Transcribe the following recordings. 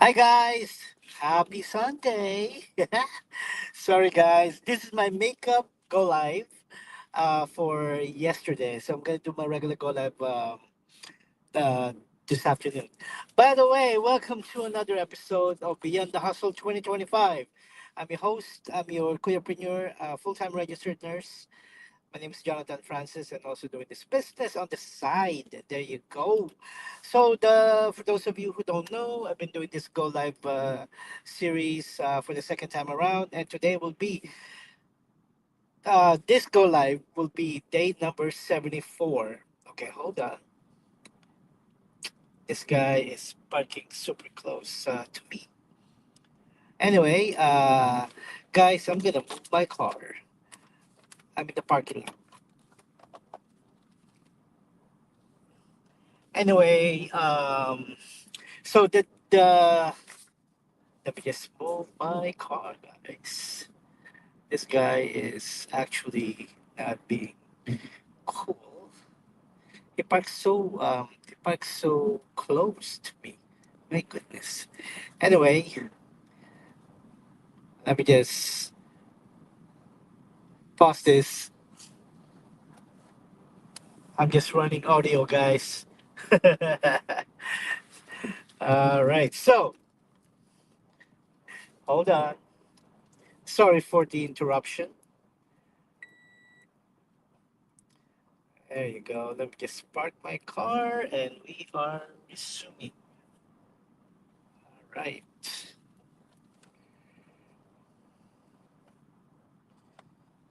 Hi guys, happy Sunday. Sorry guys, this is my makeup go live for yesterday. So I'm gonna do my regular go live uh, this afternoon. By the way, welcome to another episode of Beyond the Hustle 2025. I'm your host, I'm your queerpreneur, full-time registered nurse. My name is Jonathan Francis, and also doing this business on the side. There you go. So, the for those of you who don't know, I've been doing this Go Live series for the second time around, and today will be this Go Live will be day number 74. Okay, hold on. This guy is parking super close to me. Anyway, guys, I'm gonna move my car. I'm in the parking lot. Anyway, so the let me just move my car, guys. This guy is actually not being cool. He parks so close to me. My goodness. Anyway, let me just pause this. I'm just running audio, guys. All right. So hold on. Sorry for the interruption. There you go. Let me just park my car and we are resuming. All right.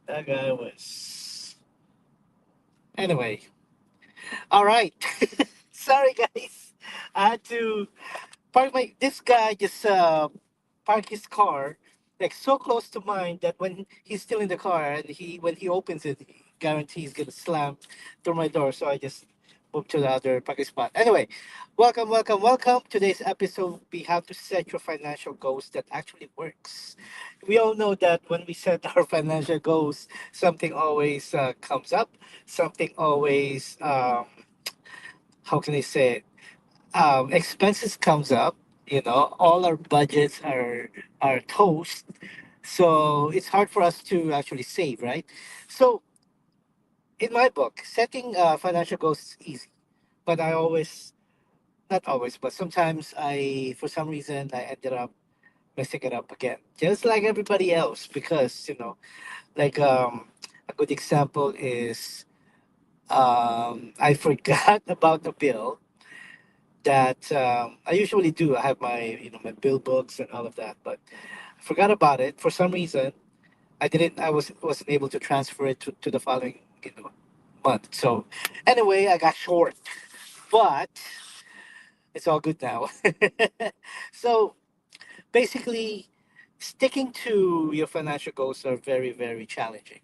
That guy was. Anyway, all right. Sorry, guys. I had to park my. This guy just parked his car like so close to mine that when he's still in the car and when he opens it, he guarantees gonna slam through my door. So I just moved to the other parking spot. Anyway, welcome, welcome, welcome. Today's episode we have to set your financial goals that actually works. We all know that when we set our financial goals, something always comes up. Something always how can I say it? Expenses comes up. You know, all our budgets are toast, so it's hard for us to actually save, right? So in my book, setting financial goals is easy, but I always not always, but sometimes for some reason I ended up messing it up again, just like everybody else, because like a good example is I forgot about the bill that I usually do. I have my my bill books and all of that, but I forgot about it for some reason. I didn't. Wasn't able to transfer it to the following month. So anyway, I got short, but it's all good now. So basically, sticking to your financial goals are very challenging.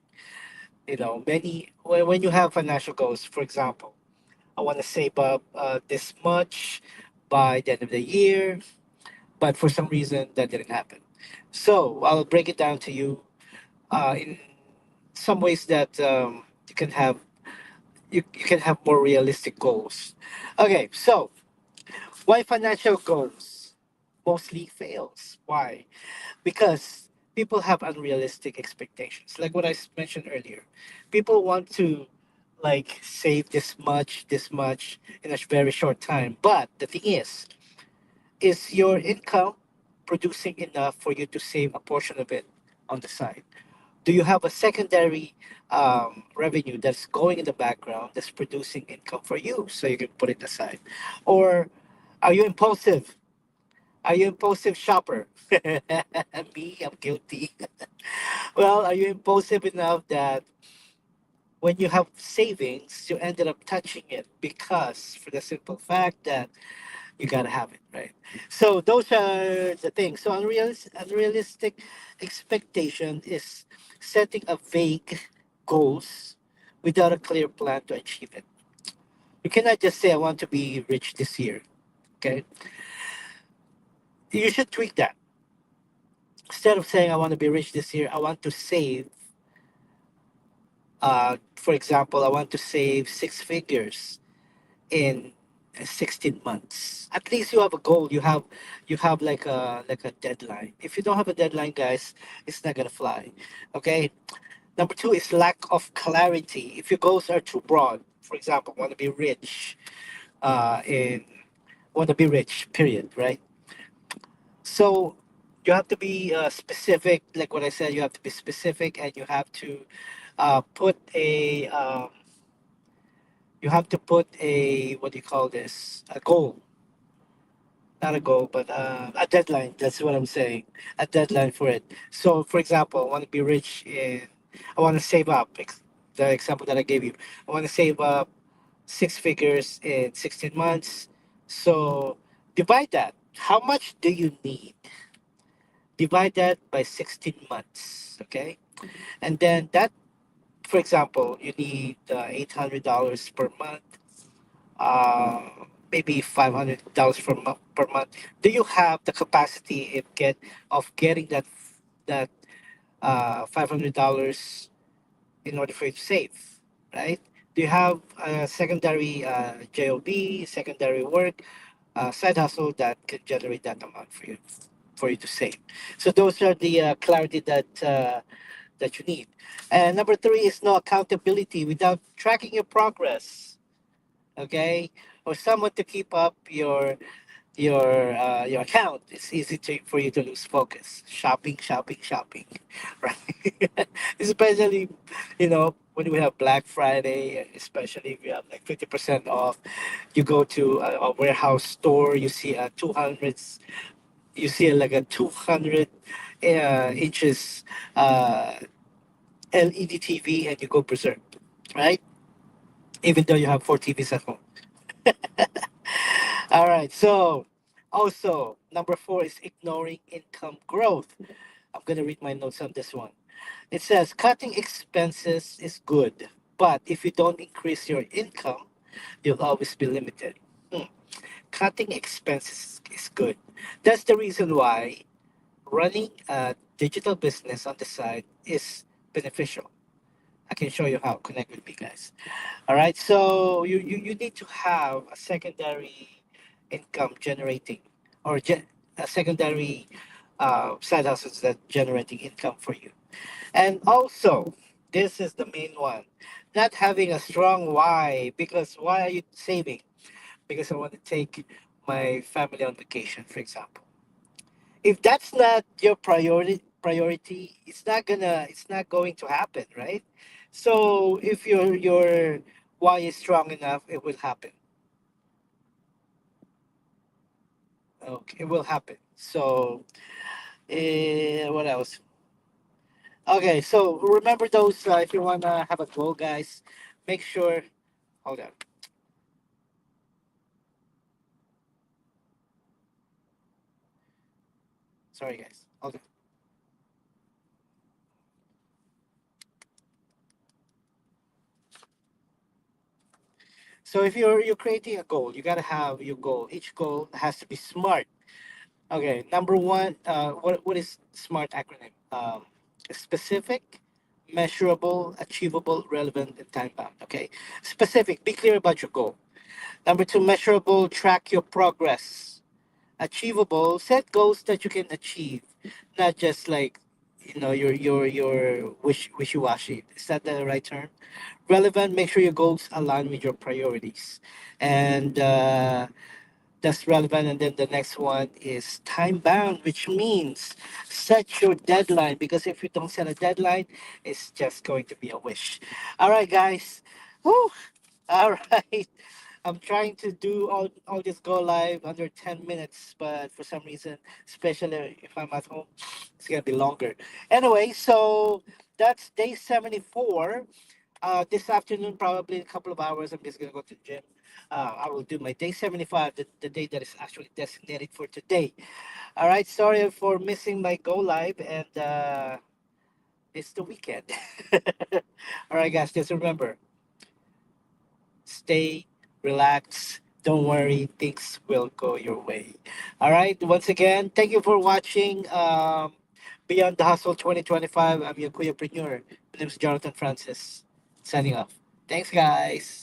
Many when you have financial goals, for example, I want to save up this much by the end of the year, but for some reason that didn't happen. So I'll break it down to you in some ways that you can have more realistic goals. Okay, so why financial goals mostly fails? Why? Because people have unrealistic expectations. Like what mentioned earlier, people want to like save this much in a very short time. But the thing is your income producing enough for you to save a portion of it on the side? Do you have a secondary revenue that's going in the background that's producing income for you so you can put it aside? Or are you impulsive? Are you impulsive shopper? Me, I'm guilty. Well, are you impulsive enough that when you have savings, you ended up touching it because for the simple fact that you gotta have it, right? So those are the things. So unrealistic expectation is setting a vague goals without a clear plan to achieve it. You cannot just say I want to be rich this year. Okay, you should tweak that. Instead of saying I want to be rich this year, I want to save. For example, I want to save six figures in 16 months. At least you have a goal. You have like a deadline. If you don't have a deadline, guys, it's not gonna fly. Okay. Number two is lack of clarity. If your goals are too broad, for example, want to be rich, in want to be rich, period, right? So you have to be specific. Like what I said, you have to be specific, and put a you have to put a, what do you call this? A goal, not a goal, but a deadline. That's what I'm saying. A deadline for it. So, for example, I want to be rich in. I want to save up. The example that I gave you. I want to save up six figures in 16 months. So divide that. How much do you need? Divide that by 16 months. Okay. And then that, for example, you need $800 per month, uh, maybe $500 per month. Do you have the capacity of getting that $500 in order for you to save, right? Do you have a secondary job, secondary work, side hustle that can generate that amount for you to save? So those are the clarity that you need. And number three is no accountability without tracking your progress. Okay, or someone to keep up your account. It's easy for you to lose focus. Shopping, shopping, shopping, right? Especially, when we have Black Friday, especially if you have like 50% off, you go to a warehouse store, you see a 200, you see like a 200 inches uh, LED TV, and you go berserk, right? Even though you have four TVs at home. All right. So, also, number four is ignoring income growth. I'm going to read my notes on this one. It says cutting expenses is good, but if you don't increase your income, you'll always be limited. Hmm. Cutting expenses is good. That's the reason why running a digital business on the side is beneficial. I can show you how. Connect with me, guys. All right. So you need to have a secondary income generating, or a secondary side hustles that generating income for you. And also, this is the main one, not having a strong why. Because why are you saving? Because I want to take my family on vacation, for example. If that's not your priority, it's not going to happen, right? So if your why is strong enough, it will happen. Okay, it will happen. So what else? Okay, so remember those, if you wanna have a goal, guys, make sure. Hold on. Sorry, guys. Hold on. So if you're creating a goal, you gotta have your goal. Each goal has to be smart. Okay, number one, what is SMART acronym? Specific, measurable, achievable, relevant, and time bound. Okay, specific. Be clear about your goal. Number two, measurable. Track your progress. Achievable. Set goals that you can achieve, not just like your wishy washy. Is that the right term? Relevant. Make sure your goals align with your priorities, and that's relevant. And then the next one is time bound, which means set your deadline, because if you don't set a deadline, it's just going to be a wish. All right, guys. Whew. All right. I'm trying to do all this go live under 10 minutes, but for some reason, especially if I'm at home, it's going to be longer. Anyway, so that's day 74. This afternoon, probably in a couple of hours, I'm just gonna go to the gym. I will do my day 75, the day that is actually designated for today. All right, sorry for missing my go live, and it's the weekend. All right, guys, just remember, stay relaxed. Don't worry, things will go your way. All right, once again, thank you for watching Beyond the Hustle 2025. I'm your Kuyapreneur. My name is Jonathan Francis, signing off. Thanks, guys.